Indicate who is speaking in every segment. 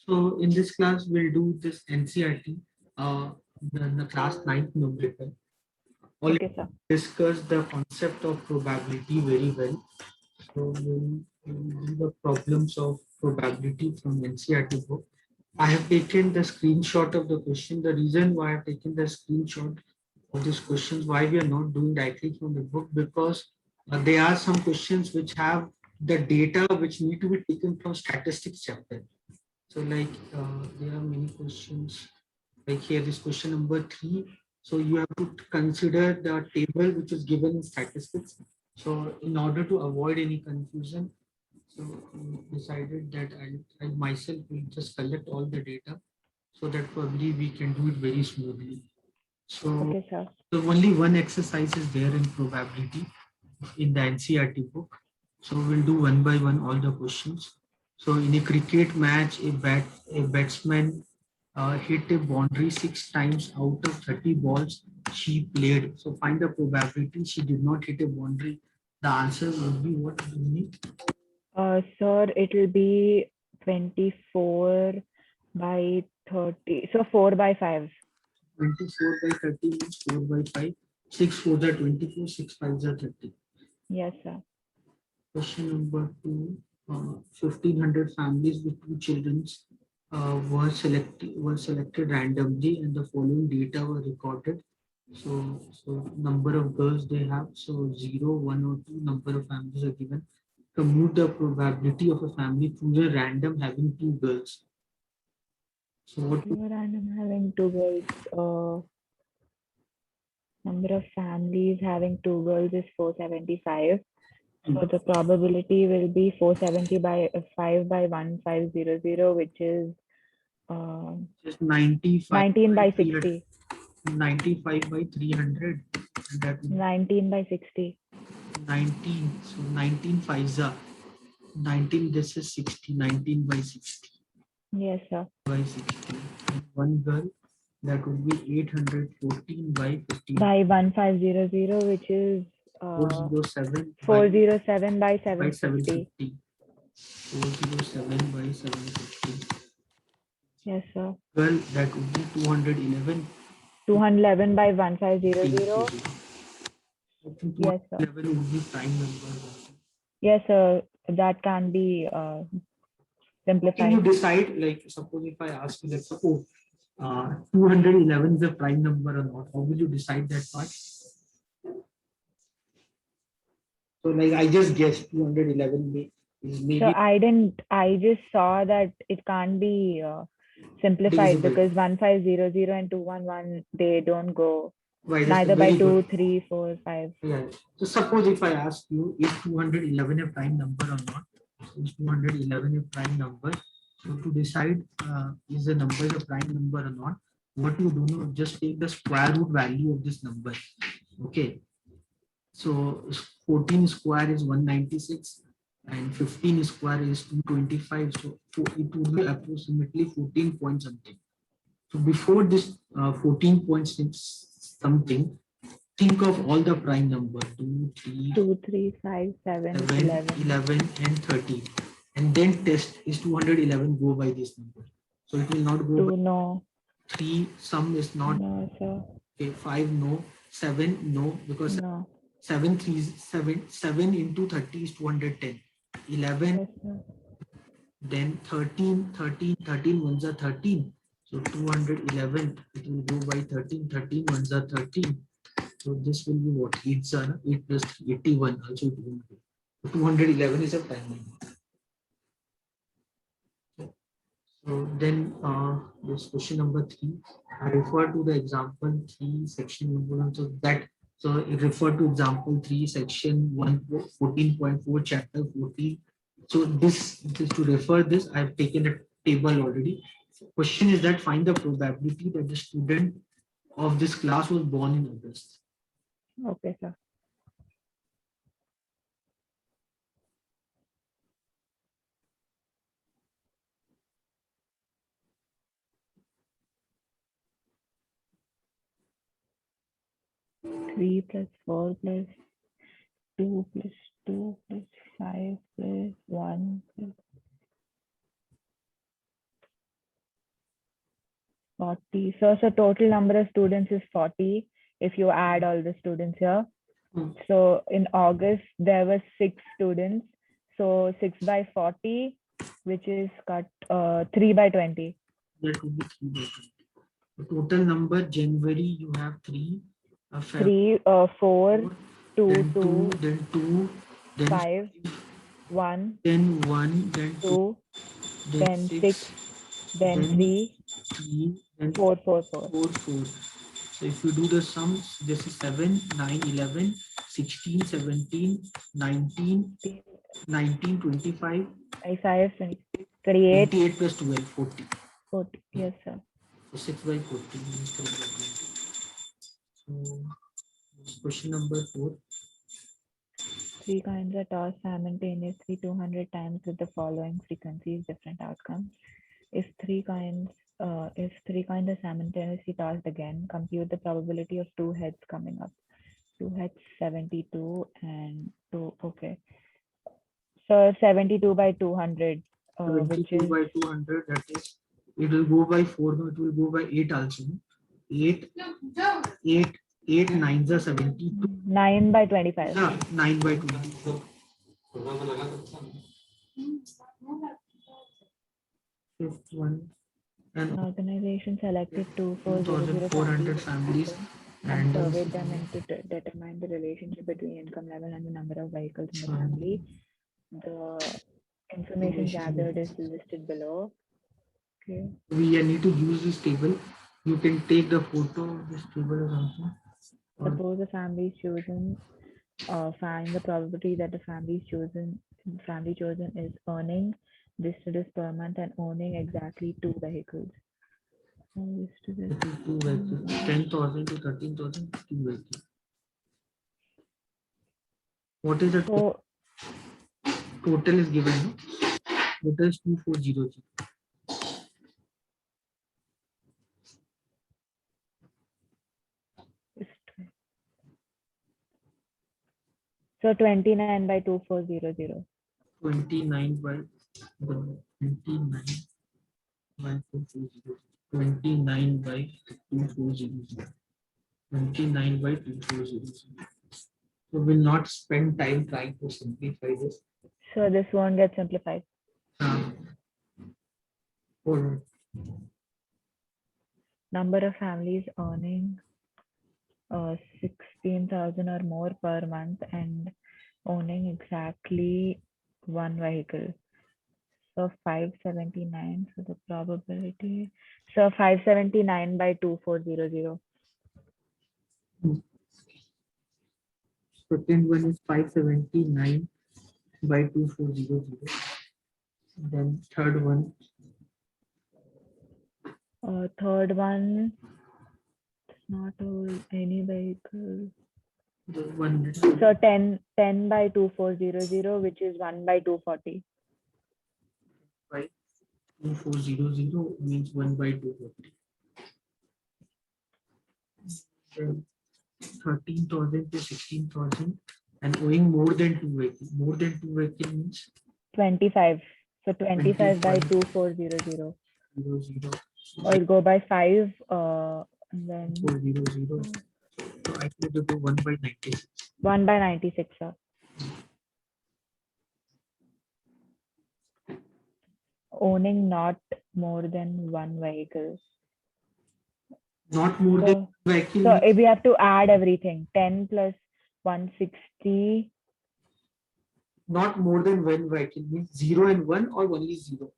Speaker 1: So in this class, we'll do this NCRT, the class ninth numerical. Already
Speaker 2: Okay, sir.
Speaker 1: discussed the concept of probability very well. So we'll do the problems of probability from NCRT book. I have taken the screenshot of the question. The reason why I've taken the screenshot of these questions, why we are not doing directly from the book, because there are some questions which have the data which need to be taken from statistics chapter. So like there are many questions like here this question number 3. So you have to consider the table which is given in statistics. So in order to avoid any confusion, so decided that I myself will just collect all the data so that probably we can do it very smoothly. So,
Speaker 2: Okay, sir.
Speaker 1: so only one exercise is there in probability in the NCRT book. So we'll do one by one all the questions. So in a cricket match, a batsman hit a boundary 6 times out of 30 balls she played. So find the probability she did not hit a boundary. The answer would be what, Dominic?
Speaker 2: Sir, it will be 24 by 30. So 4 by 5.
Speaker 1: 24 by 30 means 4 by 5. 6 4s are 24, 6 5s are 30.
Speaker 2: Yes, sir.
Speaker 1: Question number 2. 1,500 families with 2 children were selected randomly, and the following data were recorded. So number of girls they have. So 0, 1, or 2 number of families are given. Compute the probability of a family choose a random having 2 girls. So what
Speaker 2: Random having 2 girls. Number of families having 2 girls is 475. So the probability will be 470 by 5 by 1500, which is
Speaker 1: just 95
Speaker 2: 19
Speaker 1: by
Speaker 2: by
Speaker 1: 300.
Speaker 2: 60.
Speaker 1: 95 by 300, and that would
Speaker 2: 19 by 60.
Speaker 1: 19. So 19 fives are 19, this is 60. 19 by 60
Speaker 2: Yes, sir.
Speaker 1: by 60. And one girl, that would be 814 by 15.
Speaker 2: By 1500, which is
Speaker 1: 407 by
Speaker 2: 407 by 750.
Speaker 1: 750. 407 by 750.
Speaker 2: Yes, sir.
Speaker 1: Girl, that would be 211.
Speaker 2: 211 by 1500.
Speaker 1: I think
Speaker 2: Yes, sir.
Speaker 1: 211 would be prime number.
Speaker 2: Yes, sir. That can be
Speaker 1: Can you
Speaker 2: simplified.
Speaker 1: decide, like, suppose if I ask you, like, suppose 211 is a prime number or not, how will you decide that part? So, like, I just guessed 211 is
Speaker 2: So
Speaker 1: maybe
Speaker 2: I just saw that it can't be simplified
Speaker 1: divisible.
Speaker 2: because 1500 and 211, they don't go
Speaker 1: Why, that's
Speaker 2: neither by
Speaker 1: very good.
Speaker 2: 2, 3, 4, 5.
Speaker 1: Yeah. So, suppose if I ask you, is 211 a prime number or not? So is 211 a prime number? So, to decide is the number a prime number or not, what you do know, just take the square root value of this number. Okay. So 14 square is 196 and 15 square is 225. So it will be approximately 14 point something. So before this 14 point something, think of all the prime number 2, 3,
Speaker 2: 2, 3, 5, 7,
Speaker 1: 7,
Speaker 2: 11.
Speaker 1: 11, and 13. And then test is 211 go by this number. So it will not go by
Speaker 2: 2, no.
Speaker 1: 3, sum is not
Speaker 2: No, sir.
Speaker 1: okay, 5, no, 7, no, because
Speaker 2: No.
Speaker 1: 7 3 7 7 into 30 is 210. 11,
Speaker 2: Yes, sir.
Speaker 1: then 13 ones are 13. So 211, it will go by 13 ones are 13. So this will be what? 8 plus 81. Also it will go. So 211 is a prime number. So then this question number 3, I refer to the example 3 section number 1. So it refer to example 3 section 1 14.4 chapter 14. So this is to refer this. I have taken a table already. Question is that find the probability that the student of this class was born in August.
Speaker 2: Okay, sir. Three plus 4 plus 2 plus 2 plus 5 plus 1 plus 40. So total number of students is 40 if you add all the students here.
Speaker 1: Hmm.
Speaker 2: So in August, there were 6 students. So 6 by 40, which is cut 3 by 20.
Speaker 1: That would be 3 by 20. The total number January you have 3, Feb
Speaker 2: 3, 4, 2,
Speaker 1: then 2,
Speaker 2: 2,
Speaker 1: then 2, then
Speaker 2: 5, 1,
Speaker 1: then 1, then 2,
Speaker 2: 2,
Speaker 1: then
Speaker 2: then
Speaker 1: 6,
Speaker 2: 6, then 3,
Speaker 1: 3, then
Speaker 2: 4, 4, 4.
Speaker 1: 4, 4. So if you do the sums, this is 7, 9, 11, 16, 17, 19, 19, 25,
Speaker 2: 25, 28,
Speaker 1: 28 plus 12, 40.
Speaker 2: 40. Yes, sir.
Speaker 1: So 6 by 40 means 3 by 20. So question number 4.
Speaker 2: 3 coins are tossed simultaneously 200 times with the following frequencies, different outcomes. If 3 coins are simultaneously tossed again, compute the probability of 2 heads coming up. 2 heads 72 and 2. Okay. So 72 by 200, which
Speaker 1: 72
Speaker 2: is
Speaker 1: by 200, that is, it will go by 4, no, it will go by 8 also. No? 8, 8, 8 9s are 72.
Speaker 2: 9 by 25.
Speaker 1: Yeah, 9 by 20. Fifth one.
Speaker 2: An
Speaker 1: And
Speaker 2: organization selected 2400
Speaker 1: 2,400
Speaker 2: families
Speaker 1: families
Speaker 2: and
Speaker 1: and
Speaker 2: surveyed them to determine the relationship between income level and the number of vehicles in the family. The information gathered is listed below. Okay.
Speaker 1: we need to use this table. You can take the photo of this table or something.
Speaker 2: Suppose the family is chosen. Find the probability that the family chosen is earning this per month and owning exactly 2 vehicles. So this is
Speaker 1: 2 vehicles, 10,000 to 13,000, 2 vehicles. What is the
Speaker 2: so
Speaker 1: total is given? No? Total is 2400.
Speaker 2: so 29 by 2400.
Speaker 1: 29 by 29 by 2400. 29 by 2400. 29 by 2400. So we'll not spend time trying to simplify this.
Speaker 2: So this won't get simplified.
Speaker 1: Hold on.
Speaker 2: Number of families earning 16,000 or more per month and owning exactly 1 vehicle. So 579. So the probability. So 579 by 2400.
Speaker 1: Second one is 579 by 2400. Then third one.
Speaker 2: Third one. Not all any vehicle.
Speaker 1: The one
Speaker 2: So 10 by 2400, which is 1 by 240.
Speaker 1: by 2400 means 1 by 240. Then 13,000 to 16,000 and owing more than 2 vehicles. More than 2 vehicles means
Speaker 2: 25. So 25 by 2400.
Speaker 1: 0, 0.
Speaker 2: Or go by 5 and then
Speaker 1: 400. So I could do 1 by 96.
Speaker 2: 1 by 96, sir. Owning not more than 1 vehicle.
Speaker 1: Not more than 1 vehicle.
Speaker 2: So if we have to add everything, 10 plus 160.
Speaker 1: Not more than 1 vehicle means 0 and 1 or only 0.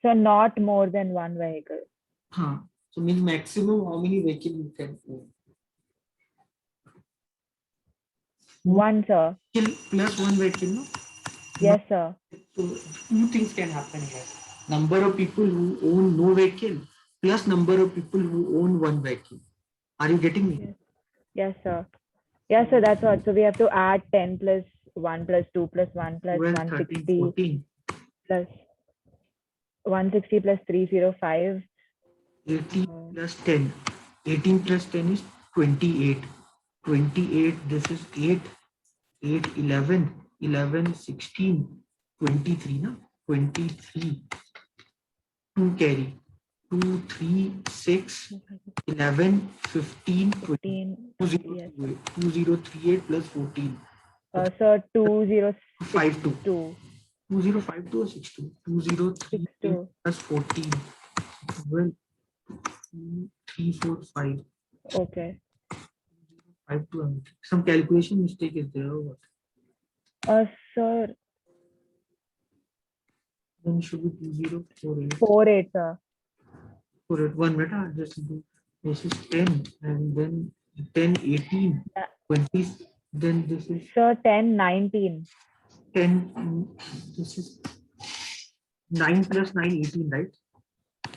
Speaker 2: So not more than 1 vehicle.
Speaker 1: So means maximum how many vehicles you can own?
Speaker 2: 1, sir.
Speaker 1: Plus 1 vehicle, no?
Speaker 2: Yes, sir.
Speaker 1: So 2 things can happen here. Number of people who own no vehicle plus number of people who own 1 vehicle. Are you getting me?
Speaker 2: Yes, sir. Yes, sir, that's what. So we have to add 10 plus 1 plus 2 plus 1 plus
Speaker 1: 12,
Speaker 2: 160
Speaker 1: 13, 14.
Speaker 2: plus 160 plus 305.
Speaker 1: 18 plus 10. 18 plus 10 is 28. 28, this is 8. 8, 11. 11, 16. 23, no? 23. 2 carry. 2, 3, 6, 11, 15, 20.
Speaker 2: 15, yes.
Speaker 1: 2038 plus 14.
Speaker 2: Sir, 2062,
Speaker 1: 52. 2052 or 62? 2038
Speaker 2: 62.
Speaker 1: plus 14. Well, 2, 3, 4, 5.
Speaker 2: Okay.
Speaker 1: 5 to some calculation mistake is there or what?
Speaker 2: Sir,
Speaker 1: Then should be 2048.
Speaker 2: 48, sir.
Speaker 1: For it, 1 minute, just do this is 10 and then 10, 18,
Speaker 2: Uh,
Speaker 1: 20. Then this is
Speaker 2: Sir, 10, 19.
Speaker 1: 10. This is 9 plus 9, 18, right?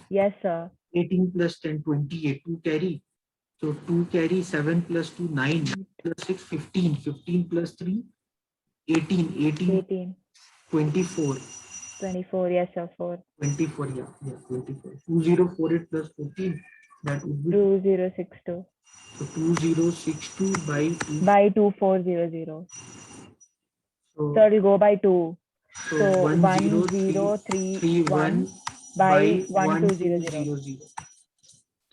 Speaker 2: Yes, sir.
Speaker 1: 18 plus 10, 28. 2 carry. So 2 carry, 7 plus 2, 9. 9 plus 6, 15. 15 plus 3, 18. 18,
Speaker 2: 18,
Speaker 1: 24.
Speaker 2: 24. Yes, sir. 4.
Speaker 1: 24, yeah, 24. 2048 plus 14. That would be
Speaker 2: 2062
Speaker 1: so 2062 by 2.
Speaker 2: by 2400.
Speaker 1: So,
Speaker 2: Sir, it'll go by 2.
Speaker 1: so
Speaker 2: So
Speaker 1: 10331
Speaker 2: 1031 by
Speaker 1: by
Speaker 2: 1200.
Speaker 1: 1200.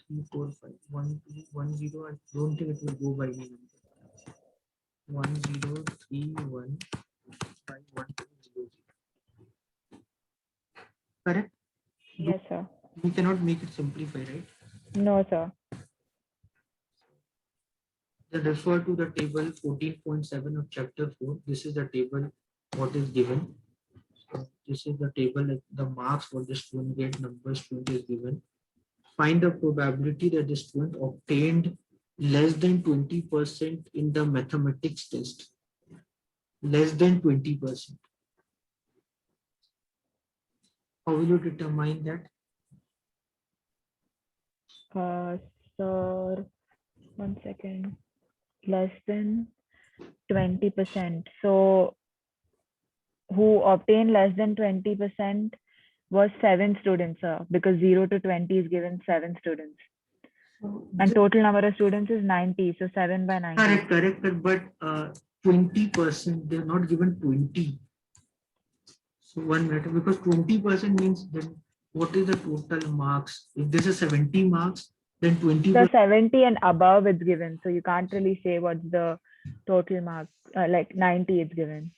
Speaker 1: 3, 4, 5. 1, 2, 1, 0. I don't think it will go by any number. 1031 by 1200. Correct?
Speaker 2: Yes, sir.
Speaker 1: We cannot make it simplify, right?
Speaker 2: No, sir.
Speaker 1: Then refer to the table 14.7 of chapter 4. This is the table what is given. So this is the table like the marks for the student get, number student is given. Find the probability that the student obtained less than 20% in the mathematics test. Less than 20%. How will you determine that?
Speaker 2: Sir, 1 second. Less than 20%. So who obtained less than 20% was 7 students, sir, because 0 to 20 is given 7 students. And total number of students is 90. So 7 by 90.
Speaker 1: Correct. But 20%, they're not given 20. So 1 minute, because 20% means then what is the total marks? If this is 70 marks, then 20.
Speaker 2: So 70 and above is given. So you can't really say what's the total mark. Like 90 is given.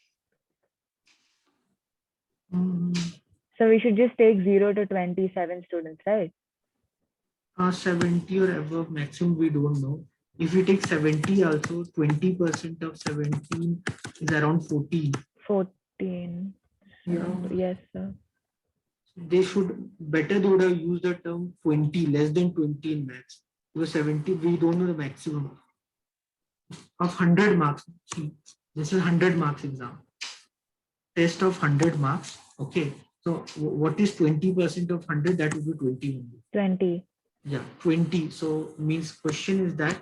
Speaker 2: So we should just take 0 to 27 students, right?
Speaker 1: 70 or above maximum, we don't know. If we take 70 also, 20% of 17 is around 14.
Speaker 2: 14.
Speaker 1: Yeah.
Speaker 2: Yes, sir.
Speaker 1: They should better they would have used the term 20, less than 20 in maths. Because 70, we don't know the maximum of 100 marks. See, this is 100 marks exam. Test of 100 marks. Okay. So what is 20% of 100? That would be 20 only.
Speaker 2: 20.
Speaker 1: Yeah, 20. So means question is that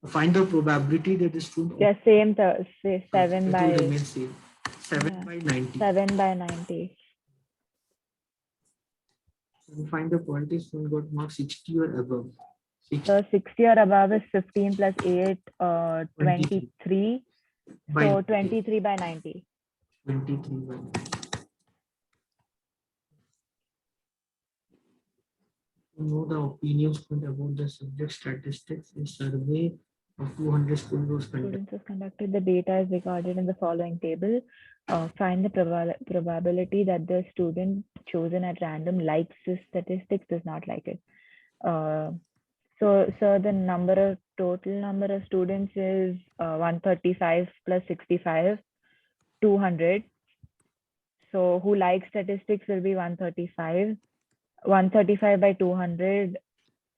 Speaker 1: find the probability that the student.
Speaker 2: Yeah, same. Say 7 by.
Speaker 1: It will remain same. 7 by 90.
Speaker 2: 7 by 90.
Speaker 1: And find the quality student got mark 60 or above. 60.
Speaker 2: So 60 or above is 15 plus 8, 23. So 23 by 90.
Speaker 1: 23 by 90. To know the opinions about the subject statistics, a survey of 200 students was
Speaker 2: conducted. The data is recorded in the following table. Find the probability that the student chosen at random likes this statistics, does not like it. So the total number of students is 135 plus 65, 200. So who likes statistics will be 135. 135 by 200,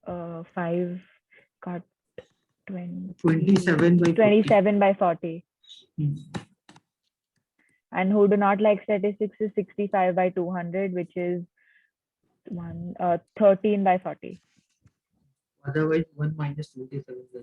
Speaker 2: 5 got
Speaker 1: 27 by 40.
Speaker 2: 27 by 40. And who do not like statistics is 65 by 200, which is 13 by 40.
Speaker 1: Otherwise, 1 minus 27 by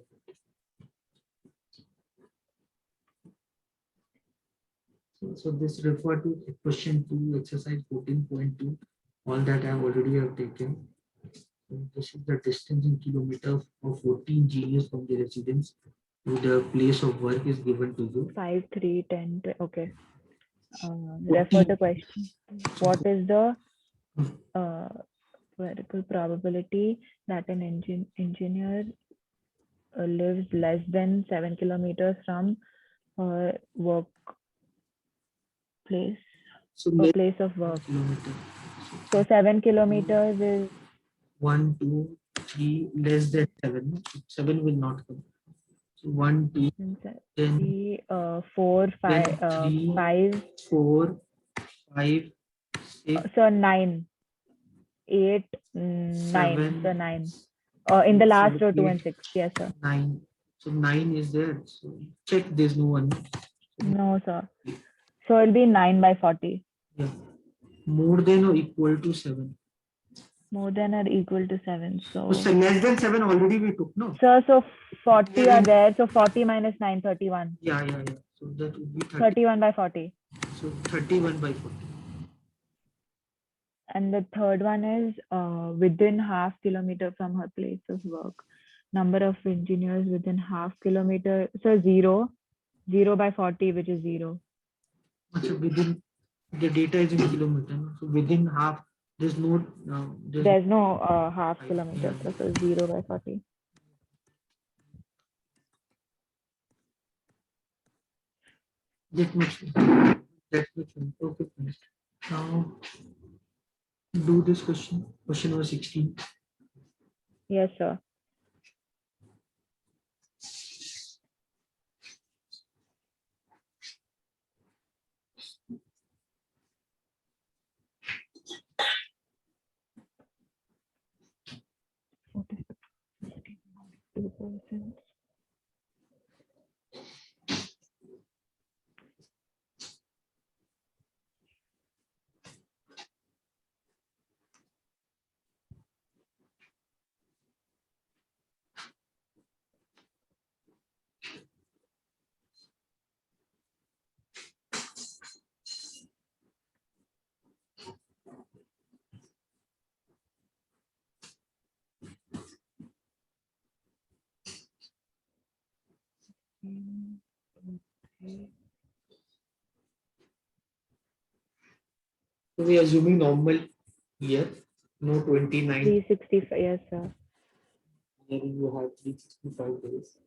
Speaker 1: 40. So this refer to question 2, exercise 14.2. All that I have already have taken. So this is the distance in kilometers of 14 GS from the residence to the place of work is given to you.
Speaker 2: 5, 3, 10. Okay. Refer to question. What is the theoretical probability that an engineer lives less than 7 kilometers from her workplace
Speaker 1: So
Speaker 2: or
Speaker 1: less
Speaker 2: place of
Speaker 1: than
Speaker 2: work.
Speaker 1: kilometer.
Speaker 2: So 7 kilometers is
Speaker 1: 1, 2, 3, less than 7. 7 will not come. So 1, 2, then
Speaker 2: 3, 4, 5,
Speaker 1: 3,
Speaker 2: 5.
Speaker 1: 4, 5, 6,
Speaker 2: So 9, 8, 9.
Speaker 1: 7,
Speaker 2: So 9. In the last row, 2
Speaker 1: 8,
Speaker 2: and 6. Yes, sir.
Speaker 1: 9. So 9 is there. So check there's no one.
Speaker 2: No, sir. So it'll be 9 by 40.
Speaker 1: Yeah. More than or equal to 7.
Speaker 2: More than or equal to 7.
Speaker 1: So
Speaker 2: So,
Speaker 1: less than 7 already we took, no?
Speaker 2: sir, so 40
Speaker 1: Here
Speaker 2: are
Speaker 1: in-
Speaker 2: there. So 40 minus 9, 31.
Speaker 1: Yeah. So that would be 30.
Speaker 2: 31 by 40.
Speaker 1: So 31 by 40.
Speaker 2: And the third one is within half kilometer from her place of work. Number of engineers within half kilometer. So 0. 0 by 40, which is 0.
Speaker 1: So within the data is in kilometer. No? So within half, there's no.
Speaker 2: There's no half
Speaker 1: Yeah.
Speaker 2: kilometer. So 0 by 40.
Speaker 1: That makes sense. That makes sense. Okay, fine. Now do this question. Question number 16.
Speaker 2: Yes, sir. What is the 2%? Okay.
Speaker 1: So we are assuming normal year, no 29.
Speaker 2: 365. Yes, sir.
Speaker 1: Here you have 365 days.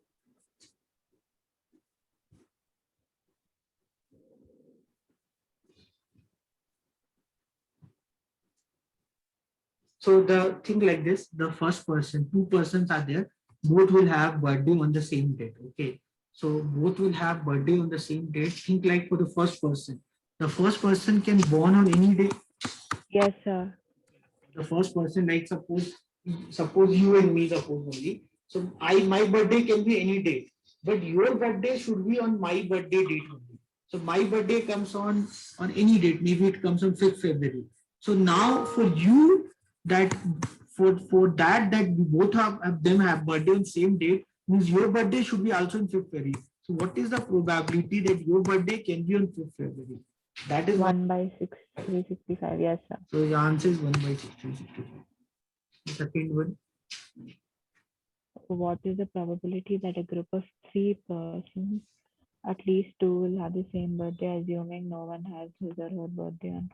Speaker 1: So the thing like this, the first person, two persons are there, both will have birthday on the same date. Okay. So both will have birthday on the same date. Think like for the first person. The first person can born on any day.
Speaker 2: Yes, sir.
Speaker 1: The first person, like suppose you and me, suppose only. So my birthday can be any date, but your birthday should be on my birthday date only. So my birthday comes on any date. Maybe it comes on 5th February. So now for you that for that we both have them have birthday on same date means your birthday should be also on 5th February. So what is the probability that your birthday can be on 5th February? That is
Speaker 2: 1 by 6, 365. Yes, sir.
Speaker 1: so the answer is 1 by 6. The second one.
Speaker 2: What is the probability that a group of 3 persons, at least 2, will have the same birthday, assuming no one has his or her birthday on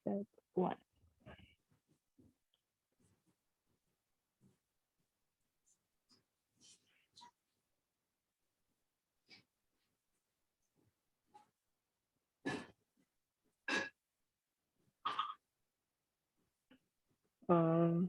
Speaker 2: 21? Uh,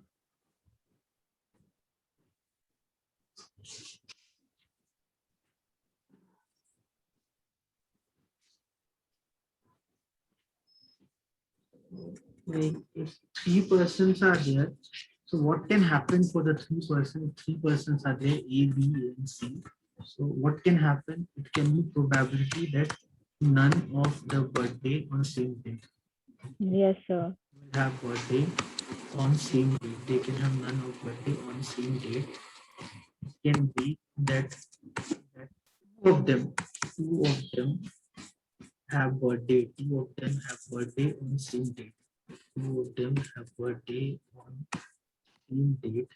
Speaker 1: Like if three persons are there, so what can happen for the three persons? Three persons are there, A, B, and C. So what can happen? It can be probability that none of the birthday on same date
Speaker 2: yes, sir.
Speaker 1: will have birthday on same date. They can have none of birthday on same date. It can be that two of them have birthday. Two of them have birthday on same date. Two of them have birthday on same date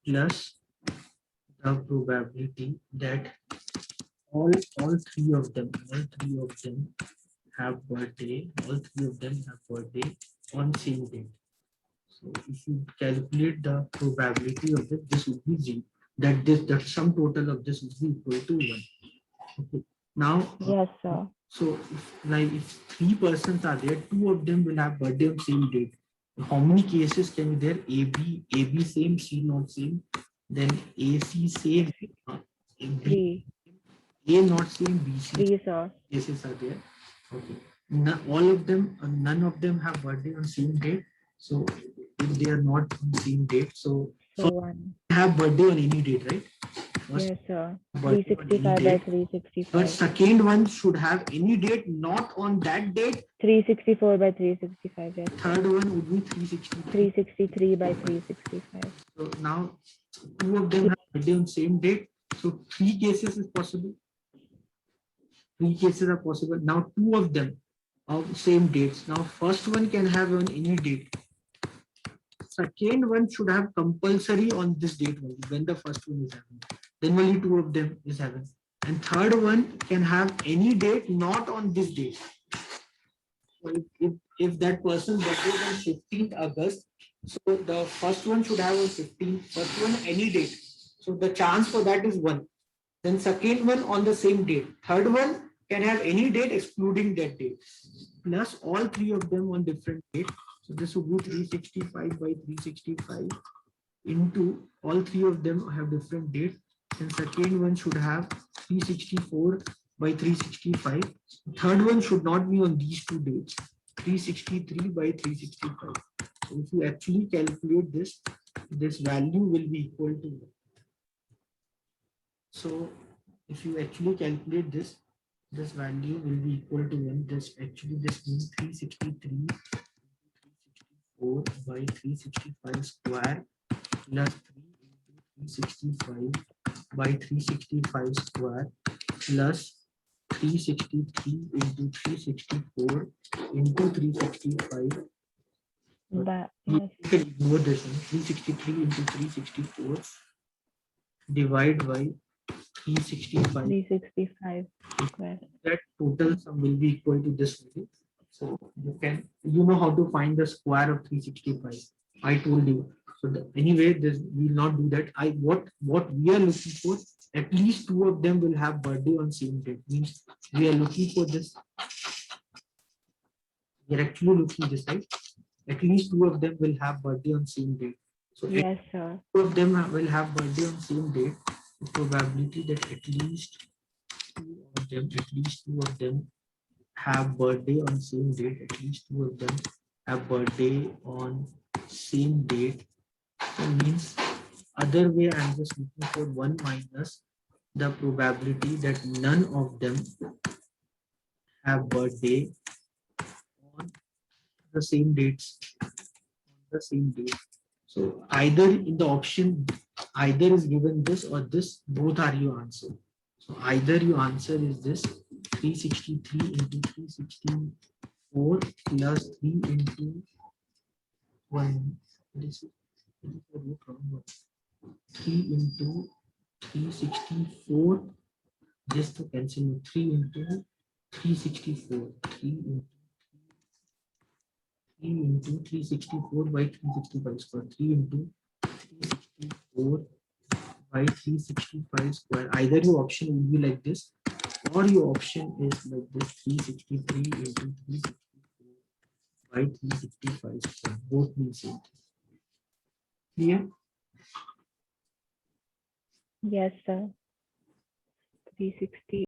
Speaker 1: plus the probability that all three of them have birthday, all three of them have birthday on same date. So if you calculate the probability of it, this would be zero. That sum total of this would be equal to 1. Okay. Now,
Speaker 2: Yes, sir.
Speaker 1: so if 3 persons are there, 2 of them will have birthday on same date. How many cases can be there? AB same, C not same, then AC same, B,
Speaker 2: 3.
Speaker 1: A not same, BC
Speaker 2: 3, sir.
Speaker 1: cases are there. Okay. All of them, none of them have birthday on same date. So if they are not on same date, so
Speaker 2: So 1.
Speaker 1: have birthday on any date, right? First
Speaker 2: Yes, sir.
Speaker 1: birthday on any
Speaker 2: 365 by
Speaker 1: date. But
Speaker 2: 365.
Speaker 1: second one should have any date not on that date.
Speaker 2: 364 by 365. Yes, sir.
Speaker 1: Third one would be 363.
Speaker 2: 363 by 365.
Speaker 1: So now 2 of them have birthday on same date. So 3 cases is possible. 3 cases are possible. Now 2 of them of same dates. Now first one can have on any date. Second one should have compulsory on this date only when the first one is having. Then only 2 of them is having. And third one can have any date not on this date. So if that person birthday is on 15th August, so the first one should have on 15th, first one any date. So the chance for that is 1. Then second one on the same date. Third one can have any date excluding that date. Plus all 3 of them on different date. So this would be 365 by 365 into all 3 of them have different date. And second one should have 364 by 365. Third one should not be on these 2 dates. 363 by 365. So if you actually calculate this value will be equal to 1. So if you actually calculate this value will be equal to 1. This means 363 364 by 365 square plus 3 into 365 by 365 square plus 363 into 364 into 365.
Speaker 2: That,
Speaker 1: You
Speaker 2: yes.
Speaker 1: can ignore this one. 363 into 364 divide by 365.
Speaker 2: 365 square.
Speaker 1: That total sum will be equal to this value. So you know how to find the square of 365. I told you. So anyway, this we will not do that. What we are looking for, at least 2 of them will have birthday on same date. Means we are looking for this. We are actually looking this, right? At least 2 of them will have birthday on same date. So
Speaker 2: Yes, sir.
Speaker 1: 2 of them will have birthday on same date. The probability that at least 2 of them have birthday on same date, at least 2 of them have birthday on same date. So means other way I'm just looking for 1 minus the probability that none of them have birthday on the same dates. So either in the option, either is given this or this, both are your answer. So either your answer is this 363 into 364 plus 3 into 1. This is 3 into 364. Just to cancel 3 into 364. 3 into 364 by 365 square. 3 into 364 by 365 square. Either your option will be like this, or your option is like this 363 into 364 by 365 square. Both mean same. Clear?
Speaker 2: Yes, sir. 360